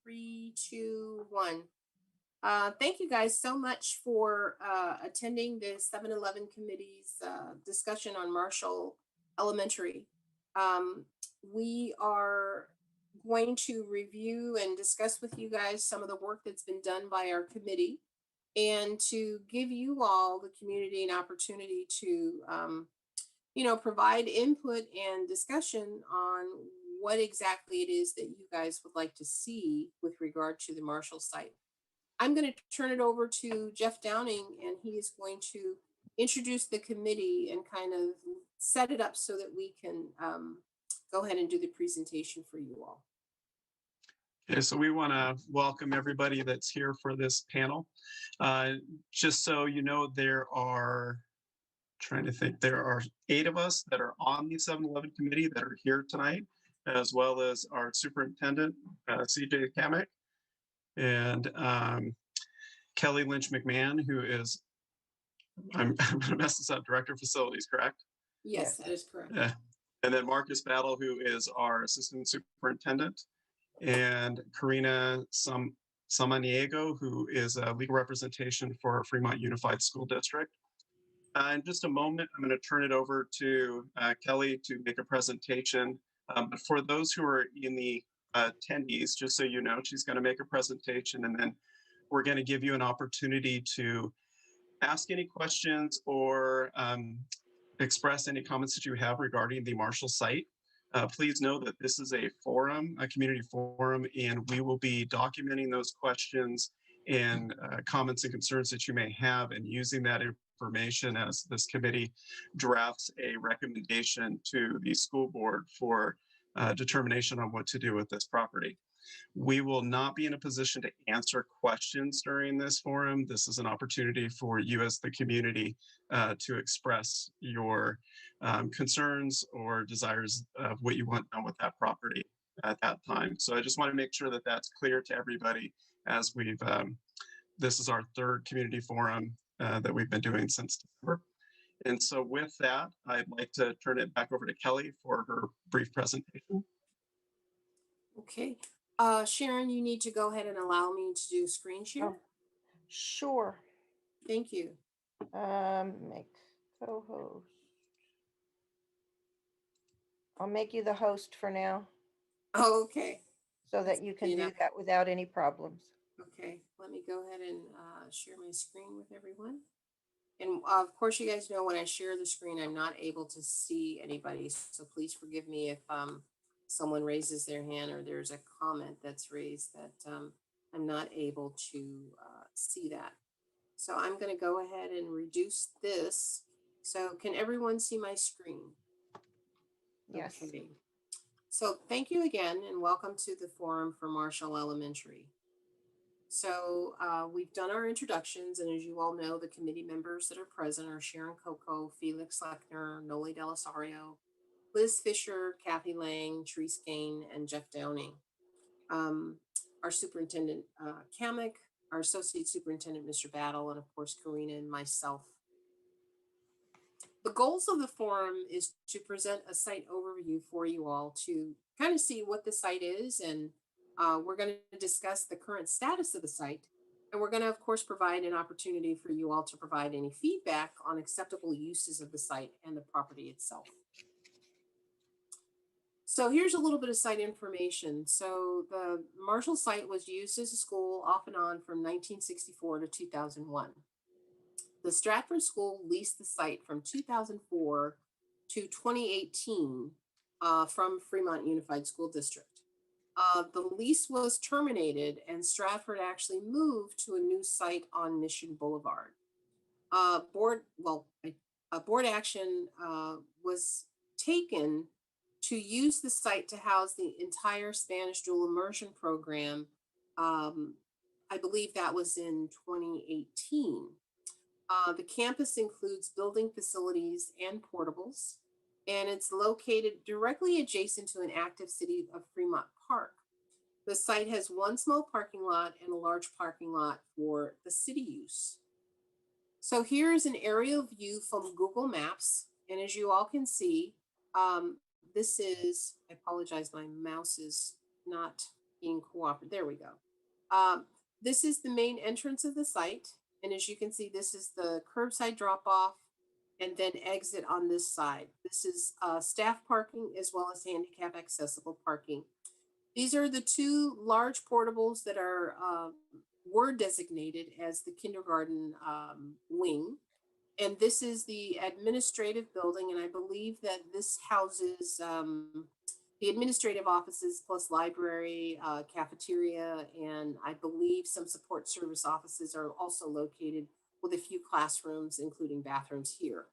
3, 2, 1. Thank you guys so much for attending the 7-Eleven Committee's discussion on Marshall Elementary. We are going to review and discuss with you guys some of the work that's been done by our committee, and to give you all, the community, an opportunity to provide input and discussion on what exactly it is that you guys would like to see with regard to the Marshall site. I'm going to turn it over to Jeff Downing, and he is going to introduce the committee and kind of set it up so that we can go ahead and do the presentation for you all. Okay, so we want to welcome everybody that's here for this panel. Just so you know, there are 8 of us that are on the 7-Eleven committee that are here tonight, as well as our superintendent, CJ Kamek, and Kelly Lynch McMahon, who is, I'm going to mess this up, Director of Facilities, correct? Yes, that is correct. And then Marcus Battle, who is our Assistant Superintendent, and Karina Samaniego, who is a legal representation for Fremont Unified School District. In just a moment, I'm going to turn it over to Kelly to make a presentation. But for those who are in the attendees, just so you know, she's going to make a presentation, and then we're going to give you an opportunity to ask any questions or express any comments that you have regarding the Marshall site. Please know that this is a forum, a community forum, and we will be documenting those questions and comments and concerns that you may have, and using that information as this committee drafts a recommendation to the school board for determination on what to do with this property. We will not be in a position to answer questions during this forum. This is an opportunity for you as the community to express your concerns or desires of what you want done with that property at that time. So I just want to make sure that that's clear to everybody, as we've, this is our 3rd community forum that we've been doing since December. And so with that, I'd like to turn it back over to Kelly for her brief presentation. Okay. Sharon, you need to go ahead and allow me to do screen share. Oh, sure. Thank you. Make co-host. I'll make you the host for now, Oh, okay. so that you can do that without any problems. Okay, let me go ahead and share my screen with everyone. And of course, you guys know when I share the screen, I'm not able to see anybody. So please forgive me if someone raises their hand or there's a comment that's raised that I'm not able to see that. So I'm going to go ahead and reduce this. So can everyone see my screen? Yes. Okay. So thank you again, and welcome to the forum for Marshall Elementary. So we've done our introductions, and as you all know, the committee members that are present are Sharon Coco, Felix Lechner, Noli Delisario, Liz Fisher, Kathy Lang, Therese Gain, and Jeff Downing. Our superintendent, Kamek, our associate superintendent, Mr. Battle, and of course, Karina and myself. The goals of the forum is to present a site overview for you all to kind of see what the site is, and we're going to discuss the current status of the site. And we're going to, of course, provide an opportunity for you all to provide any feedback on acceptable uses of the site and the property itself. So here's a little bit of site information. So the Marshall site was used as a school off and on from 1964 to 2001. The Stratford School leased the site from 2004 to 2018 from Fremont Unified School District. The lease was terminated, and Stratford actually moved to a new site on Mission Boulevard. Board action was taken to use the site to house the entire Spanish dual immersion program. I believe that was in 2018. The campus includes building facilities and portables, and it's located directly adjacent to an active City of Fremont Park. The site has one small parking lot and a large parking lot for the city use. So here is an aerial view from Google Maps, and as you all can see, this is, I apologize, my mouse is not being cooperative. There we go. This is the main entrance of the site. And as you can see, this is the curbside drop off and then exit on this side. This is staff parking as well as handicap accessible parking. These are the two large portables that are were designated as the kindergarten wing. And this is the administrative building, and I believe that this houses the administrative offices plus library, cafeteria, and I believe some support service offices are also located with a few classrooms, including bathrooms here.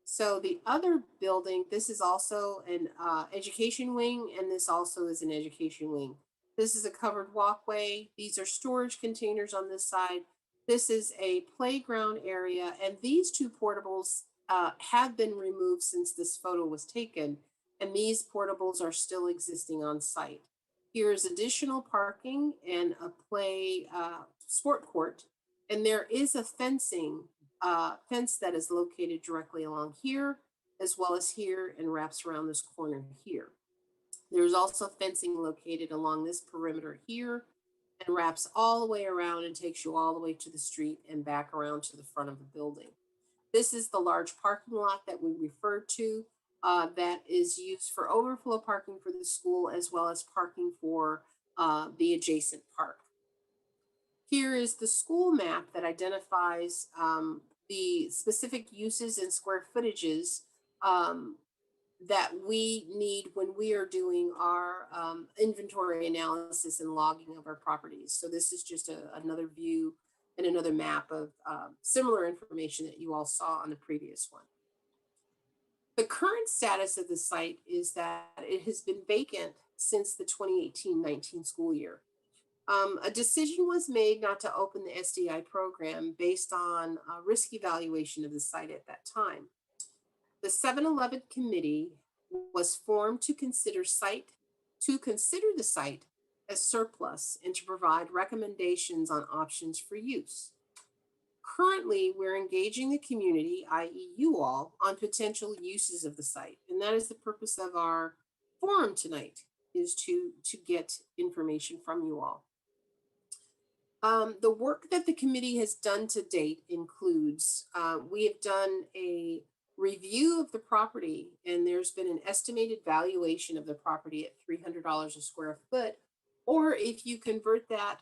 So the other building, this is also an education wing, and this also is an education wing. This is a covered walkway. These are storage containers on this side. This is a playground area, and these two portables have been removed since this photo was taken, and these portables are still existing on site. Here is additional parking and a play sport court, and there is a fence that is located directly along here, as well as here, and wraps around this corner here. There's also fencing located along this perimeter here and wraps all the way around and takes you all the way to the street and back around to the front of the building. This is the large parking lot that we referred to that is used for overflow parking for the school as well as parking for the adjacent park. Here is the school map that identifies the specific uses and square footages that we need when we are doing our inventory analysis and logging of our properties. So this is just another view and another map of similar information that you all saw on the previous one. The current status of the site is that it has been vacant since the 2018-19 school year. A decision was made not to open the SDI program based on a risk evaluation of the site at that time. The 7-Eleven committee was formed to consider the site as surplus and to provide recommendations on options for use. Currently, we're engaging the community, i.e. you all, on potential uses of the site. And that is the purpose of our forum tonight, is to get information from you all. The work that the committee has done to date includes, we have done a review of the property, and there's been an estimated valuation of the property at $300 a square foot. Or if you convert that,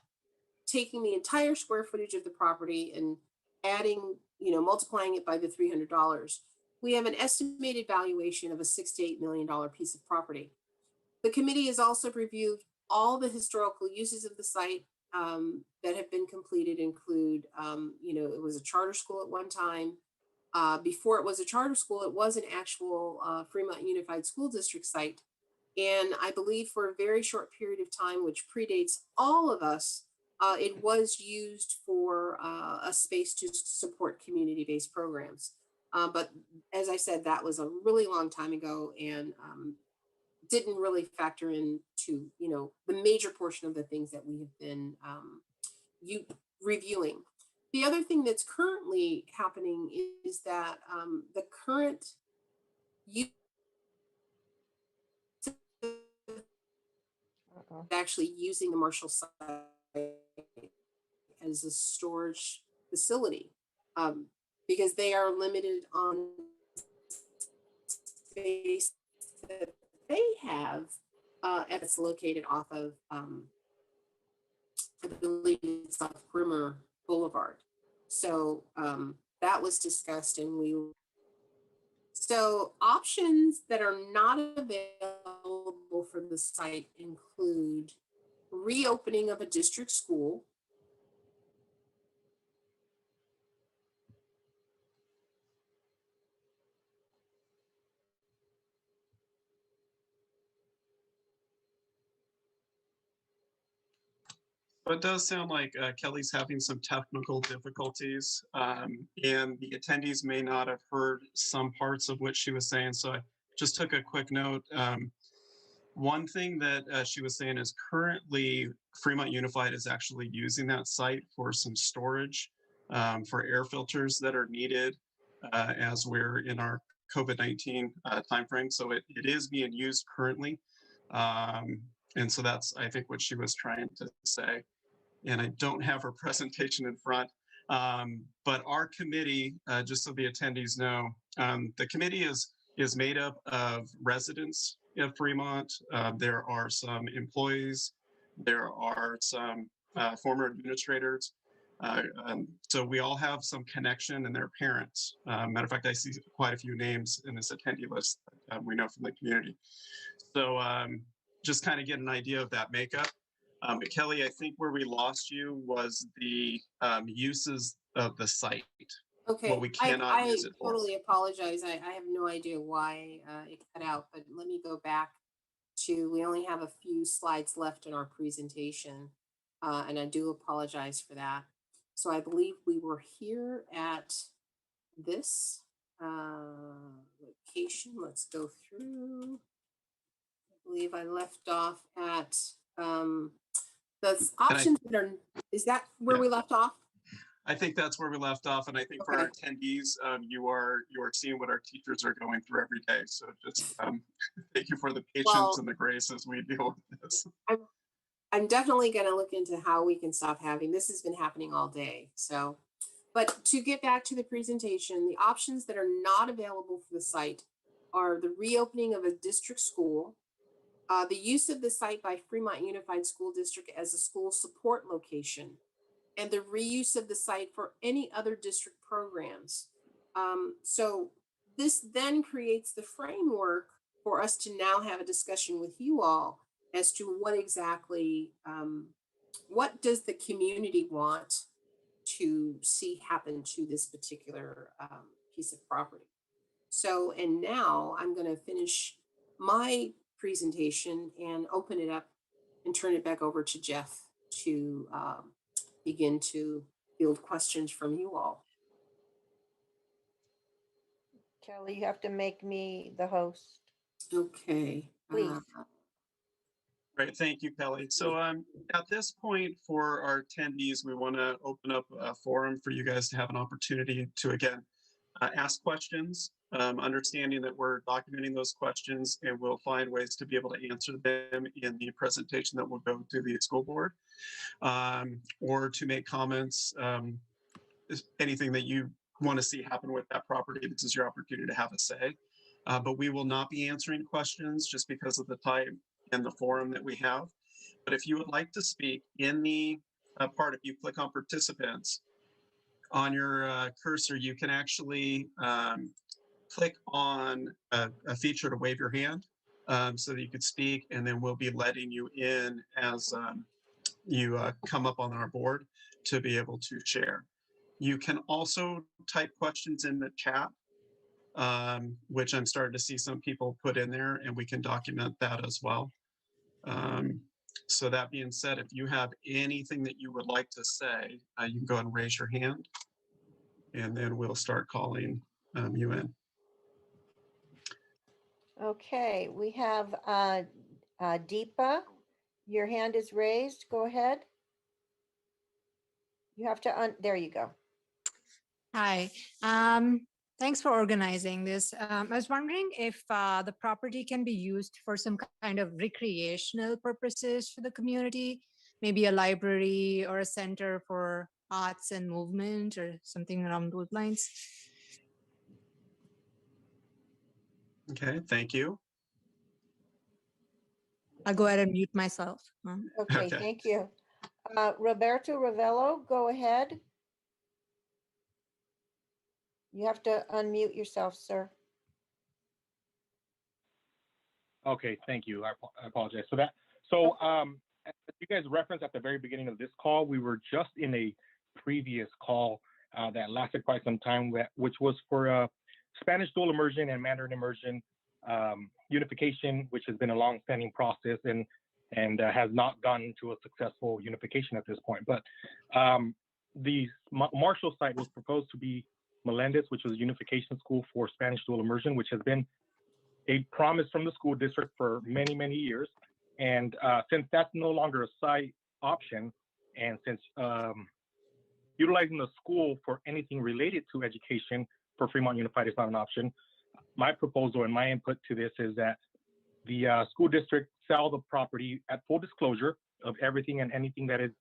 taking the entire square footage of the property and adding, multiplying it by the $300, we have an estimated valuation of a $6 to $8 million piece of property. The committee has also reviewed all the historical uses of the site that have been completed include, it was a charter school at one time. Before it was a charter school, it was an actual Fremont Unified School District site. And I believe for a very short period of time, which predates all of us, it was used for a space to support community-based programs. But as I said, that was a really long time ago and didn't really factor into, the major portion of the things that we have been reviewing. The other thing that's currently happening is that the current use actually using the Marshal site as a storage facility because they are limited on space that they have and it's located off of I believe it's off Grimmer Boulevard. So that was discussed and so options that are not available for the site include reopening of a district school, So it does sound like Kelly's having some technical difficulties and the attendees may not have heard some parts of what she was saying. So I just took a quick note. One thing that she was saying is currently Fremont Unified is actually using that site for some storage for air filters that are needed as we're in our COVID-19 timeframe. So it is being used currently. And so that's, I think, what she was trying to say. And I don't have her presentation in front. But our committee, just so the attendees know, the committee is made up of residents of Fremont. There are some employees. There are some former administrators. So we all have some connection, and their parents. Matter of fact, I see quite a few names in this attendee list that we know from the community. So just kind of get an idea of that makeup. Kelly, I think where we lost you was the uses of the site. Okay, What we cannot I use it for. totally apologize. I have no idea why it cut out, but let me go back to, we only have a few slides left in our presentation, and I do apologize for that. So I believe we were here at this location. Let's go through. I believe I left off at the options that are, is that where we left off? I think that's where we left off, and I think for our attendees, you are seeing what our teachers are going through every day. So just thank you for the patience and the grace as we deal with this. I'm definitely going to look into how we can stop having this. Has been happening all day. So, but to get back to the presentation, the options that are not available for the site are the reopening of a district school, the use of the site by Fremont Unified School District as a school support location, and the reuse of the site for any other district programs. So this then creates the framework for us to now have a discussion with you all as to what exactly, what does the community want to see happen to this particular piece of property. So, and now I'm going to finish my presentation and open it up and turn it back over to Jeff to begin to field questions from you all. Kelly, you have to make me the host. Okay. Please. Great, thank you, Kelly. So at this point for our attendees, we want to open up a forum for you guys to have an opportunity to, again, ask questions, understanding that we're documenting those questions, and we'll find ways to be able to answer them in the presentation that will go to the school board, or to make comments, anything that you want to see happen with that property. This is your opportunity to have a say. But we will not be answering questions just because of the time and the forum that we have. But if you would like to speak in the part, if you click on participants on your cursor, you can actually click on a feature to wave your hand so that you could speak, and then we'll be letting you in as you come up on our board to be able to share. You can also type questions in the chat, which I'm starting to see some people put in there, and we can document that as well. So that being said, if you have anything that you would like to say, you can go and raise your hand, and then we'll start calling you in. Okay, we have Deepa. Your hand is raised. Go ahead. You have to, there you go. Hi, thanks for organizing this. I was wondering if the property can be used for some kind of recreational purposes for the community, maybe a library or a center for arts and movement or something along those lines. Okay, thank you. I'll go ahead and mute myself. Okay, thank you. Roberto Ravello, go ahead. You have to unmute yourself, sir. Okay, thank you. I apologize for that. So as you guys referenced at the very beginning of this call, we were just in a previous call that lasted quite some time, which was for Spanish dual immersion and Mandarin immersion unification, which has been a long-standing process and has not gotten to a successful unification at this point. But the Marshall site was proposed to be Melendez, which was a unification school for Spanish dual immersion, which has been a promise from the school district for many, many years. And since that's no longer a site option, and since utilizing the school for anything related to education for Fremont Unified is not an option, my proposal and my input to this is that the school district sell the property at full disclosure of everything and anything that is,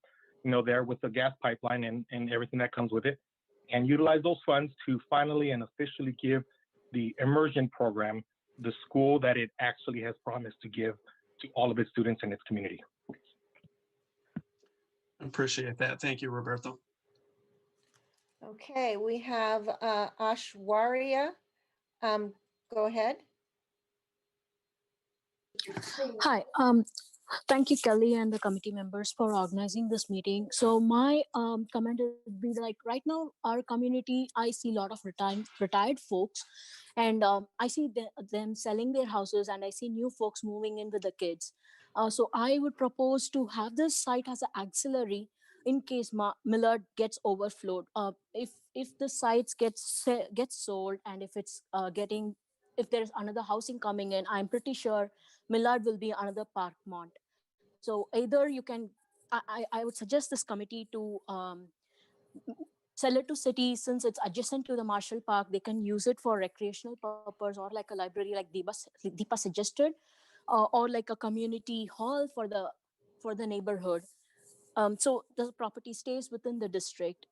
there with the gas pipeline and everything that comes with it, and utilize those funds to finally and officially give the immersion program the school that it actually has promised to give to all of its students and its community. Appreciate that. Thank you, Roberto. Okay, we have Ashwarya. Go ahead. Hi, thank you, Kelly, and the committee members for organizing this meeting. So my comment would be like right now, our community, I see a lot of retired folks, and I see them selling their houses, and I see new folks moving in with the kids. So I would propose to have this site as an auxiliary in case Millard gets overflowed. If the sites gets sold, and if it's if there's another housing coming in, I'm pretty sure Millard will be another Parkmont. So either you can, I would suggest this committee to sell it to city, since it's adjacent to the Marshall Park. They can use it for recreational purpose, or like a library, like Deepa suggested, or like a community hall for the neighborhood. So the property stays within the district.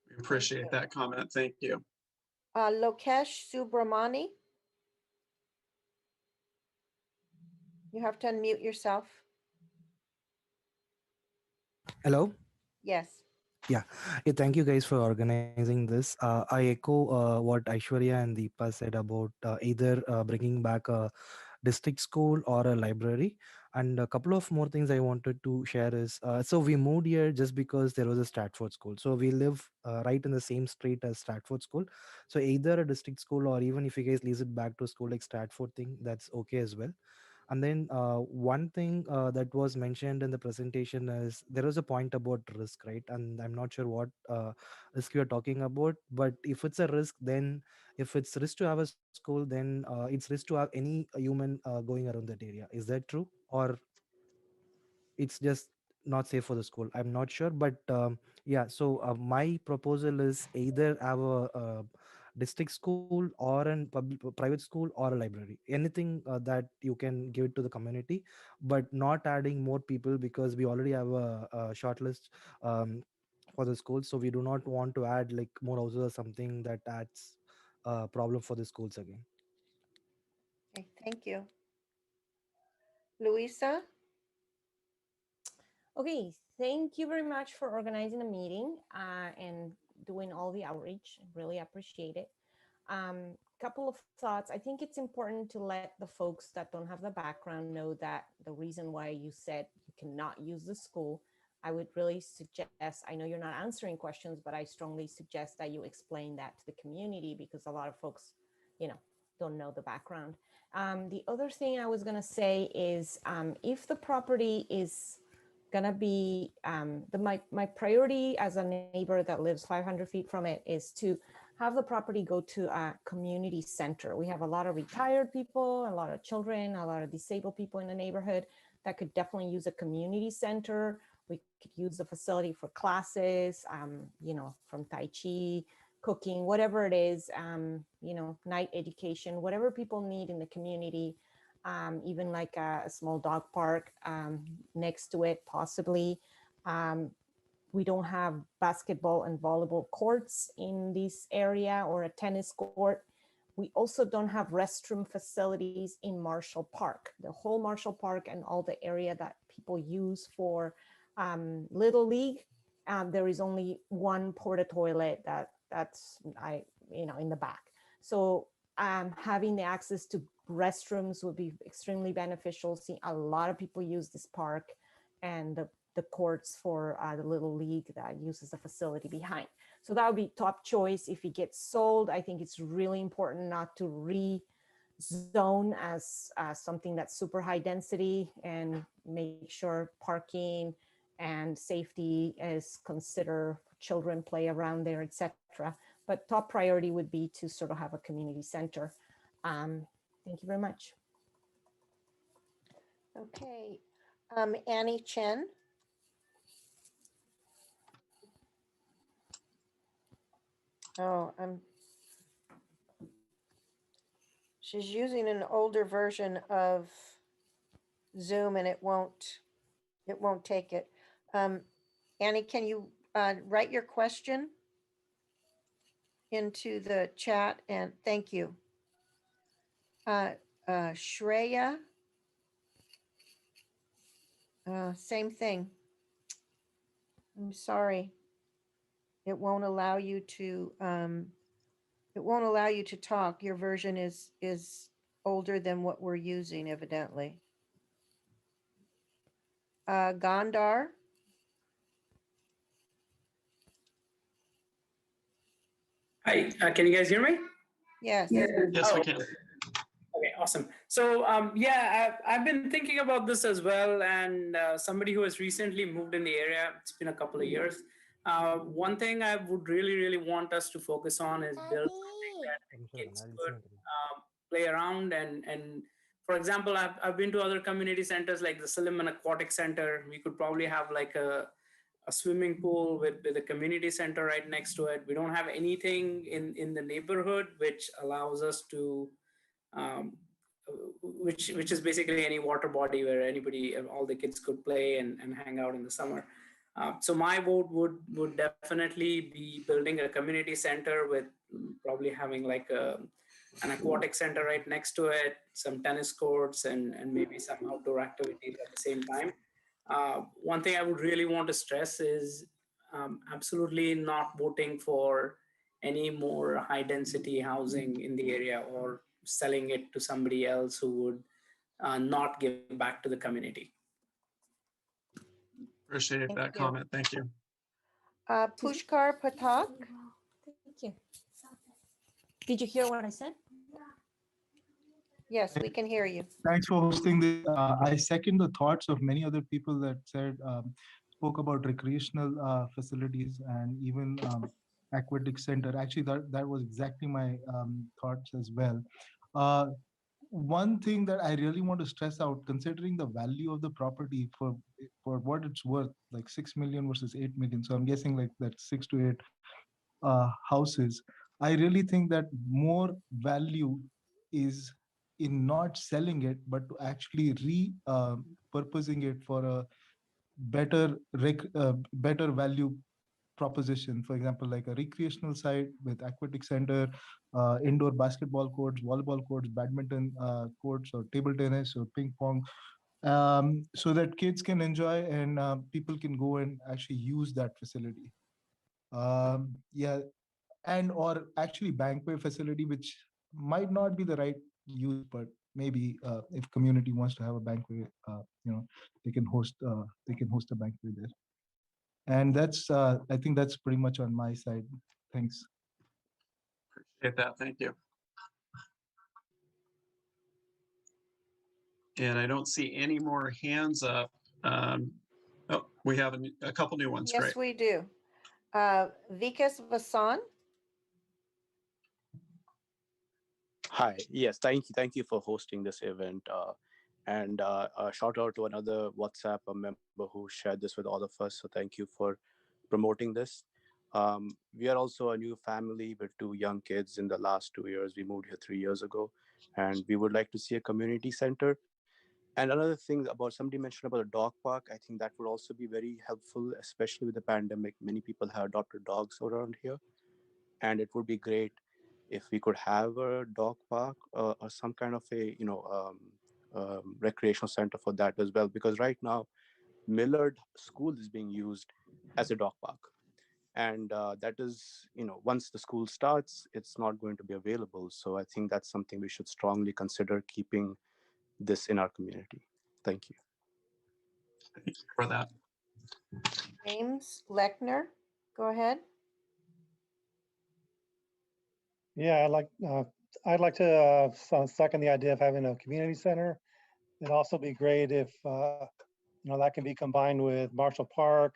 We appreciate that comment. Thank you. Lokesh Subramani. You have to unmute yourself. Hello. Yes. Yeah. Thank you guys for organizing this. I echo what Aishwarya and Deepa said about either bringing back a district school or a library. And a couple of more things I wanted to share is, so we moved here just because there was a Stratford school. So we live right in the same street as Stratford school. So either a district school, or even if you guys lease it back to a school like Stratford thing, that's okay as well. And then one thing that was mentioned in the presentation is there was a point about risk, right? And I'm not sure what risk you're talking about, but if it's a risk, then if it's risk to have a school, then it's risk to have any human going around that area. Is that true? Or it's just not safe for the school? I'm not sure, but yeah. So my proposal is either have a district school or a private school or a library, anything that you can give it to the community, but not adding more people, because we already have a short list for the schools. So we do not want to add like more houses or something that adds a problem for the schools again. Okay, thank you. Luisa? Okay, thank you very much for organizing the meeting and doing all the outreach. Really appreciate it. Couple of thoughts. I think it's important to let the folks that don't have the background know that the reason why you said you cannot use the school, I would really suggest, I know you're not answering questions, but I strongly suggest that you explain that to the community, because a lot of folks, don't know the background. The other thing I was gonna say is if the property is gonna be my priority as a neighbor that lives 500 feet from it is to have the property go to a community center. We have a lot of retired people, a lot of children, a lot of disabled people in the neighborhood that could definitely use a community center. We could use the facility for classes, from Tai Chi, cooking, whatever it is, night education, whatever people need in the community. Even like a small dog park next to it, possibly. We don't have basketball and volleyball courts in this area, or a tennis court. We also don't have restroom facilities in Marshall Park. The whole Marshall Park and all the area that people use for Little League, there is only one porta toilet that's in the back. So having the access to restrooms would be extremely beneficial. See, a lot of people use this park and the courts for the Little League that uses the facility behind. So that would be top choice. If it gets sold, I think it's really important not to rezone as something that's super high density, and make sure parking and safety is considered, children play around there, etc. But top priority would be to sort of have a community center. Thank you very much. Okay. Annie Chen? Oh, She's using an older version of Zoom and it won't take it. Annie, can you write your question into the chat? And thank you. Shreya, same thing. I'm sorry. It won't allow you to talk. Your version is older than what we're using, evidently. Gondar. Hi, can you guys hear me? Yes. Yes, we Oh, can. okay, awesome. So yeah, I've been thinking about this as well, and somebody who has recently moved in the area. It's been a couple of years. One thing I would really want us to focus on is build something that kids could play around and for example, I've been to other community centers like the Silliman Aquatic Center. We could probably have like a swimming pool with a community center right next to it. We don't have anything in the neighborhood which allows us to um, which is basically any water body where anybody, all the kids could play and hang out in the summer. So my vote would definitely be building a community center with probably having like an aquatic center right next to it, some tennis courts, and maybe some outdoor activities at the same time. One thing I would really want to stress is absolutely not voting for any more high density housing in the area or selling it to somebody else who would not give back to the community. Appreciate Thank that you. comment. Thank you. Pushkar Patak. Thank you. Did you hear what I said? Yes, we can hear you. Thanks for hosting this. I second the thoughts of many other people that spoke about recreational facilities and even aquatic center. Actually, that was exactly my thoughts as well. One thing that I really want to stress out, considering the value of the property for what it's worth, like 6 million versus 8 million. So I'm guessing like that 6 to 8 houses. I really think that more value is in not selling it, but to actually repurposing it for a better value proposition. For example, like a recreational site with aquatic center, indoor basketball courts, volleyball courts, badminton courts, or table tennis or ping pong, so that kids can enjoy and people can go and actually use that facility. Yeah, and or actually banquet facility, which might not be the right use, but maybe if community wants to have a banquet, they can host a banquet there. And that's I think that's pretty much on my side. Thanks. Appreciate that. Thank you. And I don't see any more hands up. Oh, we have a couple new ones. Yes, Great. we do. Vikas Vasan. Hi. Yes, thank you for hosting this event. And a shout out to another WhatsApp member who shared this with all of us. So thank you for promoting this. We are also a new family with 2 young kids. In the last 2 years, we moved here 3 years ago, and we would like to see a community center. And another thing about somebody mentioned about a dog park, I think that would also be very helpful, especially with the pandemic. Many people have adopted dogs around here, and it would be great if we could have a dog park or some kind of a recreational center for that as well. Because right now, Millard School is being used as a dog park, and that is, once the school starts, it's not going to be available. So I think that's something we should strongly consider keeping this in our community. Thank you. Thank you for that. James Lechner. Go ahead. Yeah, I'd like to second the idea of having a community center. It'd also be great if that can be combined with Marshall Park.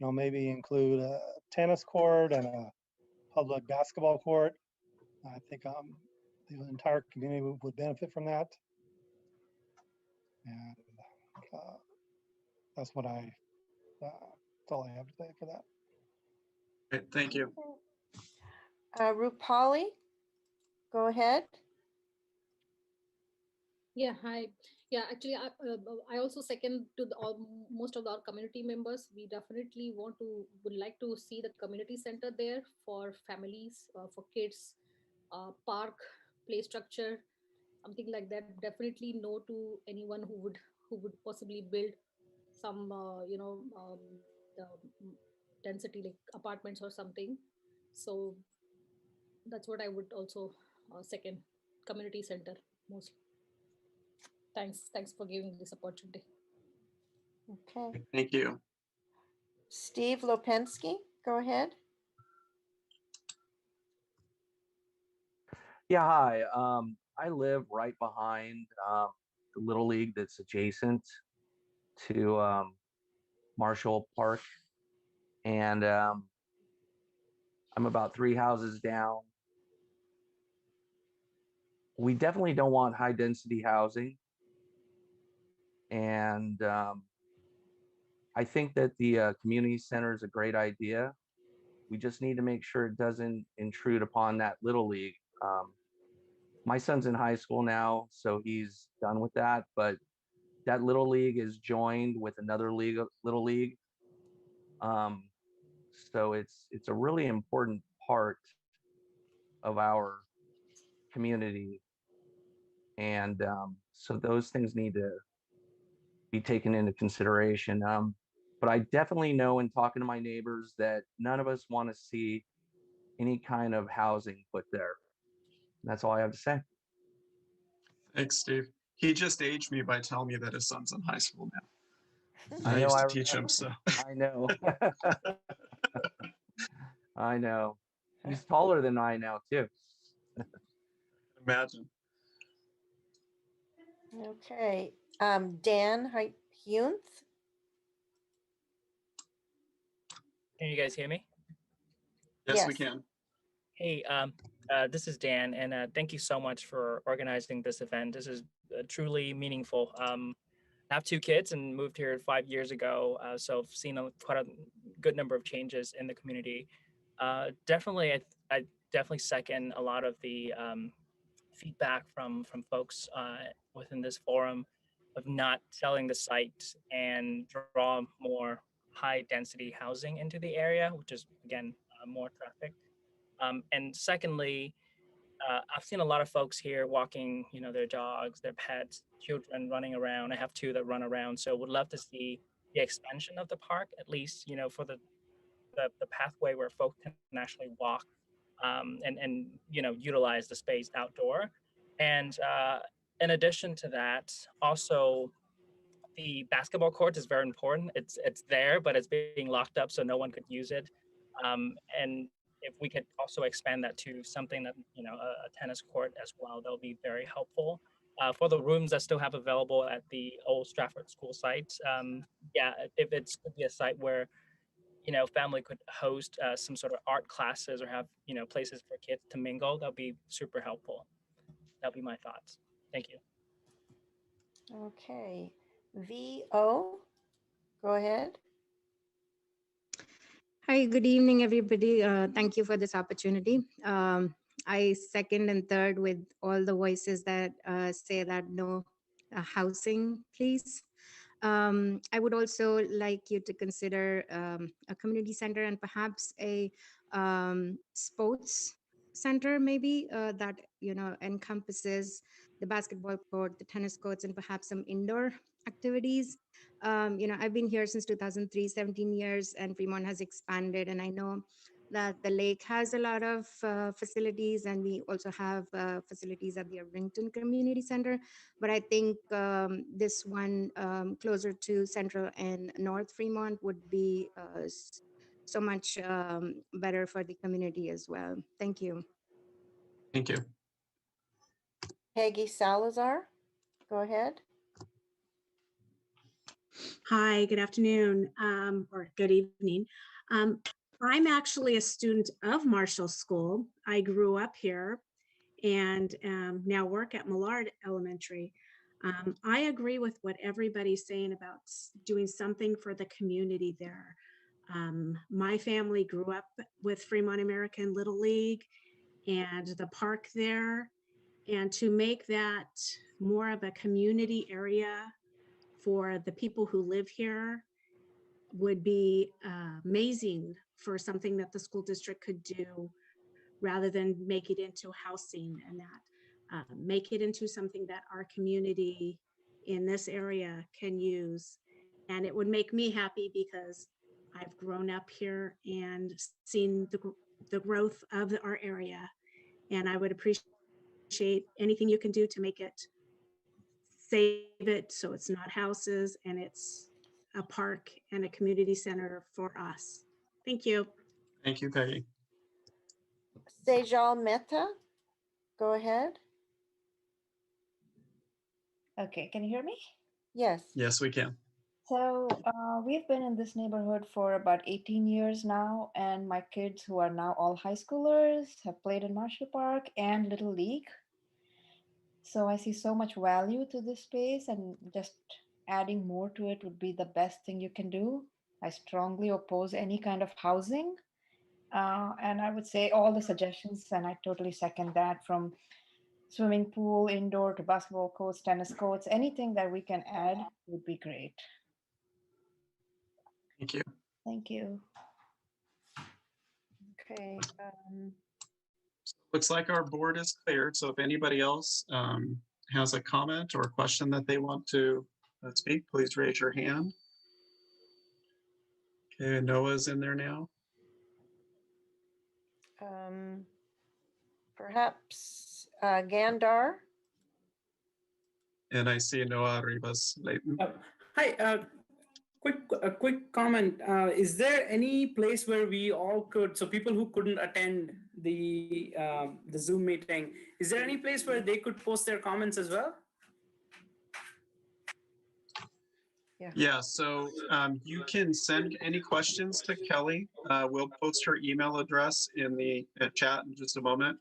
Maybe include a tennis court and a public basketball court. I think the entire community would benefit from that. And that's all I have to say for that. Great. Thank you. Rupali, go ahead. Yeah, hi. Yeah, actually, I also second to most of our community members. We definitely would like to see the community center there for families, for kids, park, play structure, something like that. Definitely no to anyone who would possibly build some, the density like apartments or something. So that's what I would also second, community center mostly. Thanks for giving this opportunity. Okay. Thank you. Steve Lopensky, go ahead. Yeah, hi. I live right behind the Little League that's adjacent to Marshall Park, and I'm about 3 houses down. We definitely don't want high density housing, and I think that the community center is a great idea. We just need to make sure it doesn't intrude upon that Little League. My son's in high school now, so he's done with that, but that Little League is joined with another league, Little League. Um, so it's a really important part of our community, and so those things need to be taken into consideration. But I definitely know in talking to my neighbors that none of us want to see any kind of housing put there. That's all I have to say. Thanks, Steve. He just aged me by telling me that his son's in high school now. I I know. used I to teach him, remember. so I know. I know. He's taller than I now too. imagine. Okay. Dan Hunth. Can you guys hear me? Yes, we Yes. can. Hey, this is Dan, and thank you so much for organizing this event. This is truly meaningful. I have two kids and moved here 5 years ago, so I've seen quite a good number of changes in the community. Definitely, I definitely second a lot of the feedback from folks within this forum of not selling the site and draw more high density housing into the area, which is again more traffic. And secondly, I've seen a lot of folks here walking, their dogs, their pets, children running around. I have two that run around, so would love to see the expansion of the park, at least, for the pathway where folks can actually walk and utilize the space outdoor. And in addition to that, also the basketball court is very important. It's there, but it's being locked up, so no one could use it. And if we could also expand that to something that a tennis court as well, that would be very helpful. For the rooms that still have available at the old Stratford School site, yeah, if it's could be a site where family could host some sort of art classes or have places for kids to mingle, that'd be super helpful. That'd be my thoughts. Thank you. Okay. VO, go ahead. Hi, good evening, everybody. Thank you for this opportunity. I second and third with all the voices that say that no housing, please. I would also like you to consider a community center and perhaps a sports center, maybe that encompasses the basketball court, the tennis courts, and perhaps some indoor activities. I've been here since 2003, 17 years, and Fremont has expanded, and I know that the lake has a lot of facilities, and we also have facilities at the Irvington Community Center. But I think this one closer to Central and North Fremont would be so much better for the community as well. Thank you. Thank you. Peggy Salazar, go ahead. Hi, good afternoon, or good evening. I'm actually a student of Marshall School. I grew up here and now work at Millard Elementary. I agree with what everybody's saying about doing something for the community there. My family grew up with Fremont American Little League and the park there. And to make that more of a community area for the people who live here would be amazing for something that the school district could do rather than make it into housing and that. Make it into something that our community in this area can use. And it would make me happy because I've grown up here and seen the growth of our area. And I would appreciate anything you can do to make it, save it so it's not houses and it's a park and a community center for us. Thank you. Thank you, Peggy. Sejal Mehta, go ahead. Okay, can you hear me? Yes. Yes, we can. So we've been in this neighborhood for about 18 years now, and my kids, who are now all high schoolers, have played in Marshall Park and Little League. So I see so much value to this space, and just adding more to it would be the best thing you can do. I strongly oppose any kind of housing. And I would say all the suggestions, and I totally second that, from swimming pool, indoor to basketball courts, tennis courts, anything that we can add would be great. Thank you. Thank you. Okay. Looks like our board is cleared. So if anybody else has a comment or a question that they want to speak, please raise your hand. Okay, Noah's in there now. Perhaps Gandar. And I see Noah Rivas Leighton. Hi, a quick comment. Is there any place where we all could, so people who couldn't attend the Zoom meeting, is there any place where they could post their comments as well? Yeah, so you can send any questions to Kelly. We'll post her email address in the chat in just a moment.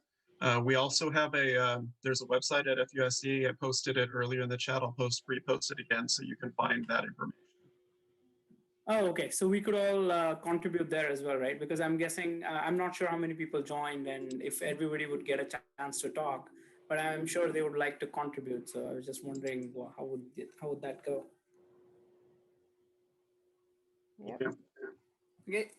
We also have there's a website at FUSC. I posted it earlier in the chat. I'll repost it again so you can find that information. Oh, okay. So we could all contribute there as well, right? Because I'm guessing, I'm not sure how many people joined and if everybody would get a chance to talk, but I'm sure they would like to contribute. So I was just wondering, well, how would that go? Yep. Okay.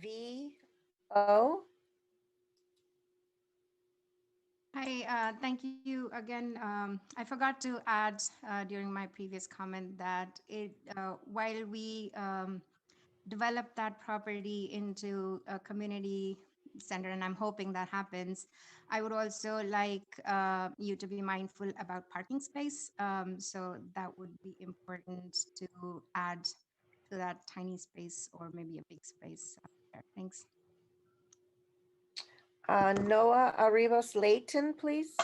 VO. Hi, thank you again. I forgot to add during my previous comment that while we develop that property into a community center, and I'm hoping that happens, I would also like you to be mindful about parking space. So that would be important to add to that tiny space or maybe a big space there. Thanks. Noah Arribas Layton, please.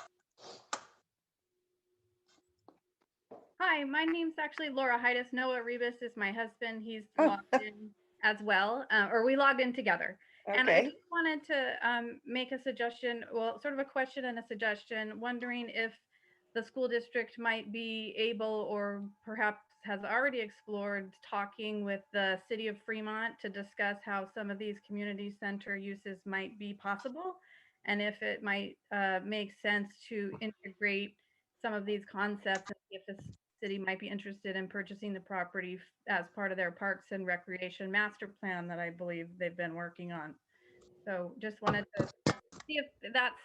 Hi, my name's actually Laura Heides. Noah Rebus is my husband. He's logged in as well, or we logged in together. Okay. And I just wanted to make a suggestion, well, sort of a question and a suggestion, wondering if the school district might be able, or perhaps has already explored, talking with the city of Fremont to discuss how some of these community center uses might be possible, and if it might make sense to integrate some of these concepts, and if the city might be interested in purchasing the property as part of their Parks and Recreation Master Plan that I believe they've been working on. So just wanted to see if that's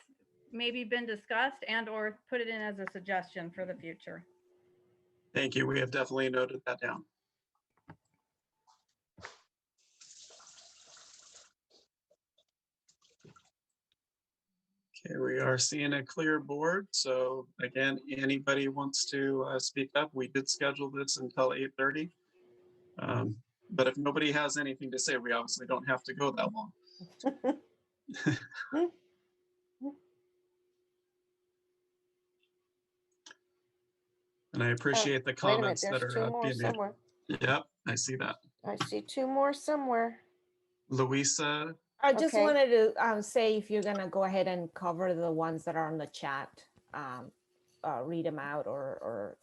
maybe been discussed and or put it in as a suggestion for the future. Thank you. We have definitely noted that down. Okay, we are seeing a clear board. So again, anybody wants to speak up, we did schedule this until 8:30. But if nobody has anything to say, we obviously don't have to go that long. And I appreciate the comments that are being made. Somewhere. Yep, I see that. I see two more somewhere. Louisa. I just wanted to say, if you're gonna go ahead and cover the ones that are on the chat, read them out, or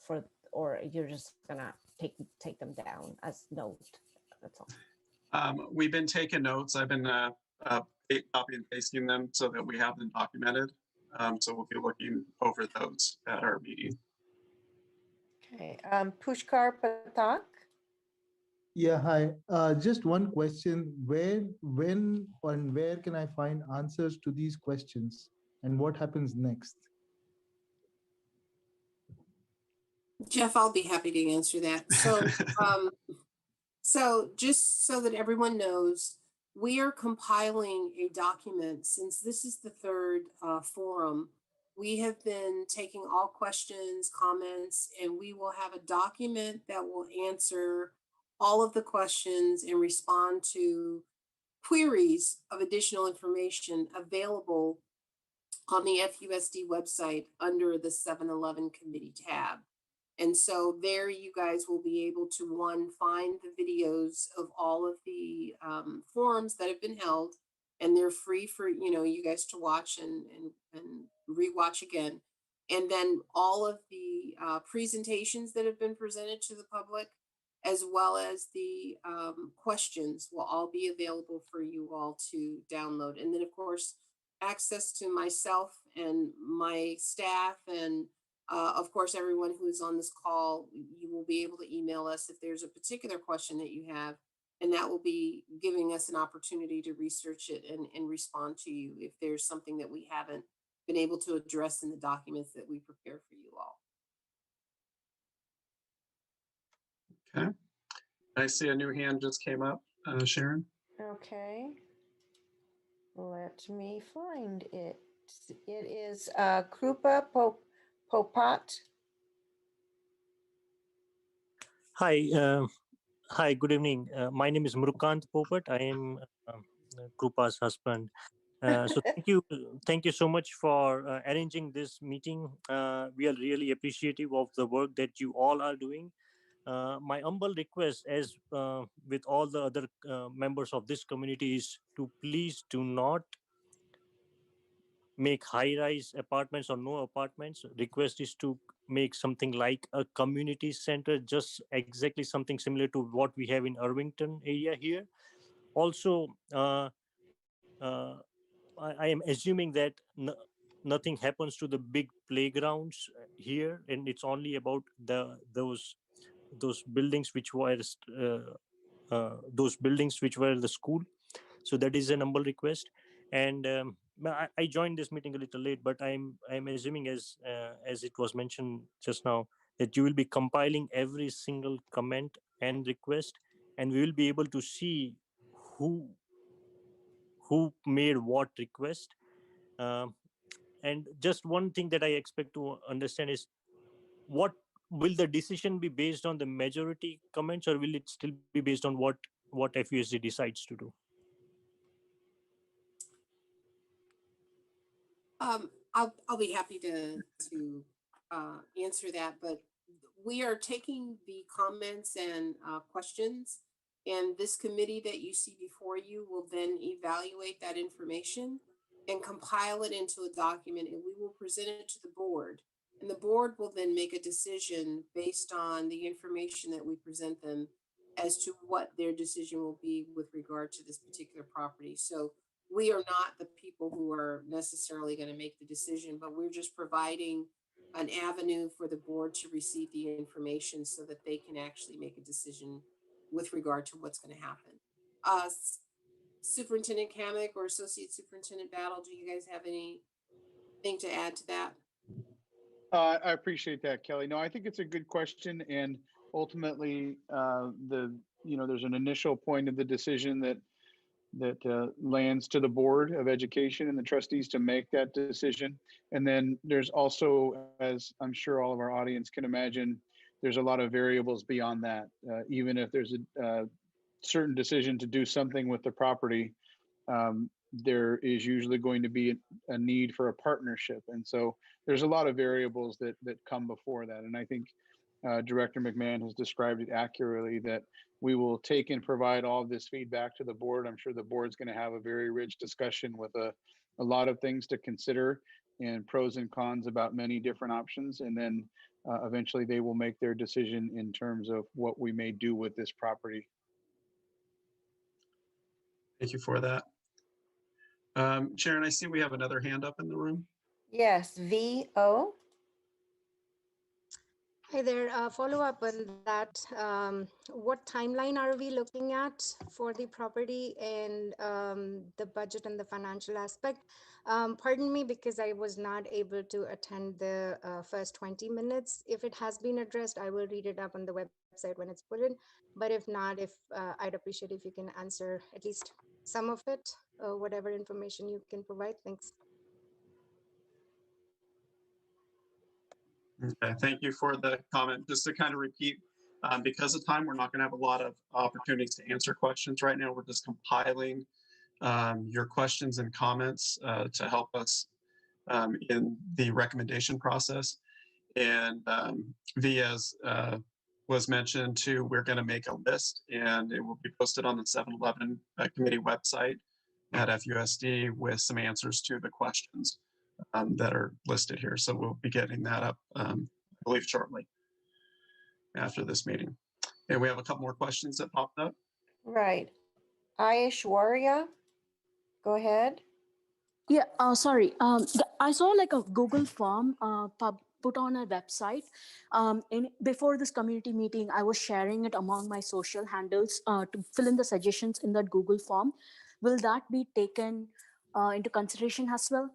you're just gonna take them down as note. That's all. We've been taking notes. I've been copy and pasting them so that we have them documented. So we'll be looking over those at our meeting. Okay, Pushkar Patak. Yeah, hi. Just one question. When, and where can I find answers to these questions? And what happens next? Jeff, I'll be happy to answer that. So, so just so that everyone knows, we are compiling a document. Since this is the third forum, we have been taking all questions, comments, and we will have a document that will answer all of the questions and respond to queries of additional information available on the FUSD website under the 7-Eleven committee tab. And so there you guys will be able to, one, find the videos of all of the forums that have been held, and they're free for, you guys to watch and rewatch again. And then all of the presentations that have been presented to the public, as well as the questions, will all be available for you all to download. And then of course, access to myself and my staff and of course, everyone who is on this call, you will be able to email us if there's a particular question that you have, and that will be giving us an opportunity to research it and respond to you if there's something that we haven't been able to address in the documents that we prepare for you all. Okay. I see a new hand just came up, Sharon. Okay. Let me find it. It is Krupa Popat. Hi, good evening. My name is Murukant Popat. I am Krupa's husband. So thank you so much for arranging this meeting. We are really appreciative of the work that you all are doing. My humble request, as with all the other members of this community, is to please do not make high-rise apartments or no apartments. Request is to make something like a community center, just exactly something similar to what we have in Irvington area here. Also, I am assuming that nothing happens to the big playgrounds here, and it's only about those buildings which were the school. So that is an humble request. And I joined this meeting a little late, but I'm assuming, as it was mentioned just now, that you will be compiling every single comment and request, and we will be able to see who made what request. And just one thing that I expect to understand is, what will the decision be based on the majority comments, or will it still be based on what FUSD decides to do? I'll be happy to answer that, but we are taking the comments and questions, and this committee that you see before you will then evaluate that information and compile it into a document, and we will present it to the board. And the board will then make a decision based on the information that we present them as to what their decision will be with regard to this particular property. So we are not the people who are necessarily going to make the decision, but we're just providing an avenue for the board to receive the information so that they can actually make a decision with regard to what's going to happen. Superintendent Kamick or Associate Superintendent Battle, do you guys have anything to add to that? I appreciate that, Kelly. No, I think it's a good question, and ultimately, there's an initial point of the decision that lands to the Board of Education and the trustees to make that decision. And then there's also, as I'm sure all of our audience can imagine, there's a lot of variables beyond that. Even if there's a certain decision to do something with the property, there is usually going to be a need for a partnership. And so there's a lot of variables that come before that. And I think Director McMahon has described it accurately, that we will take and provide all of this feedback to the board. I'm sure the board's going to have a very rich discussion with a lot of things to consider and pros and cons about many different options. And then eventually they will make their decision in terms of what we may do with this property. Thank you for that. Sharon, I see we have another hand up in the room. Yes, VO. Hi there. Follow up on that. What timeline are we looking at for the property and the budget and the financial aspect? Pardon me because I was not able to attend the first 20 minutes. If it has been addressed, I will read it up on the website when it's put in. But if not, I'd appreciate if you can answer at least some of it, whatever information you can provide. Thanks. Okay, thank you for the comment. Just to kind of repeat, because of time, we're not going to have a lot of opportunities to answer questions right now. We're just compiling your questions and comments to help us in the recommendation process. And as was mentioned too, we're going to make a list and it will be posted on the 7-Eleven committee website at FUSD with some answers to the questions that are listed here. So we'll be getting that up, I believe, shortly after this meeting. And we have a couple more questions that popped up. Right. Aishwarya, go ahead. Yeah, sorry. I saw like a Google form put on a website. And before this community meeting, I was sharing it among my social handles to fill in the suggestions in that Google form. Will that be taken into consideration as well?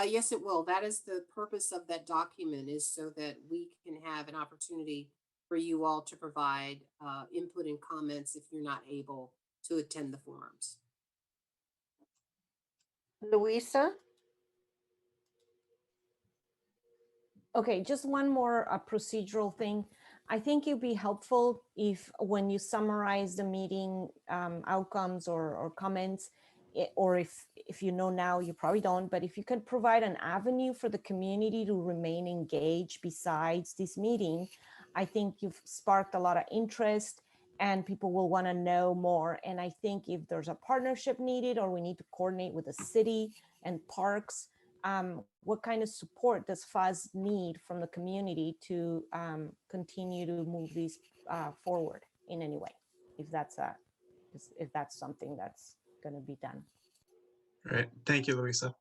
Yes, it will. That is the purpose of that document, is so that we can have an opportunity for you all to provide input and comments if you're not able to attend the forums. Louisa? Okay, just one more procedural thing. I think it'd be helpful if when you summarize the meeting outcomes or comments, or if you know now, you probably don't, but if you can provide an avenue for the community to remain engaged besides this meeting, I think you've sparked a lot of interest and people will want to know more. And I think if there's a partnership needed or we need to coordinate with the city and parks, what kind of support does FUZ need from the community to continue to move these forward in any way, if that's something that's going to be done. Great. Thank you, Louisa.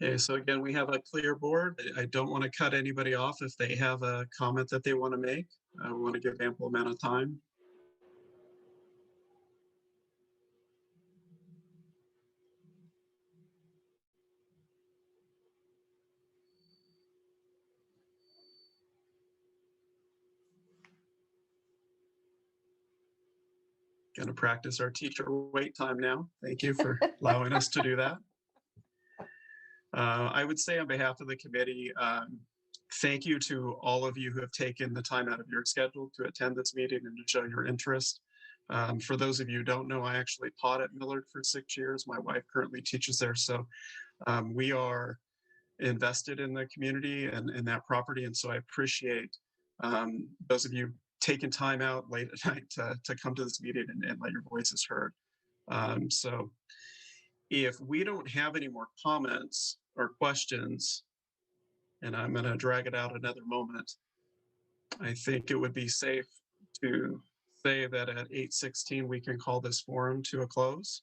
Okay, so again, we have a clear board. I don't want to cut anybody off if they have a comment that they want to make. We want to give ample amount of time. Going to practice our teacher wait time now. Thank you for allowing us to do that. I would say on behalf of the committee, thank you to all of you who have taken the time out of your schedule to attend this meeting and to show your interest. For those of you who don't know, I actually taught at Millard for 6 years. My wife currently teaches there. So we are invested in the community and in that property. And so I appreciate those of you taking time out late at night to come to this meeting and let your voices heard. So if we don't have any more comments or questions, and I'm going to drag it out another moment, I think it would be safe to say that at 8:16 we can call this forum to a close.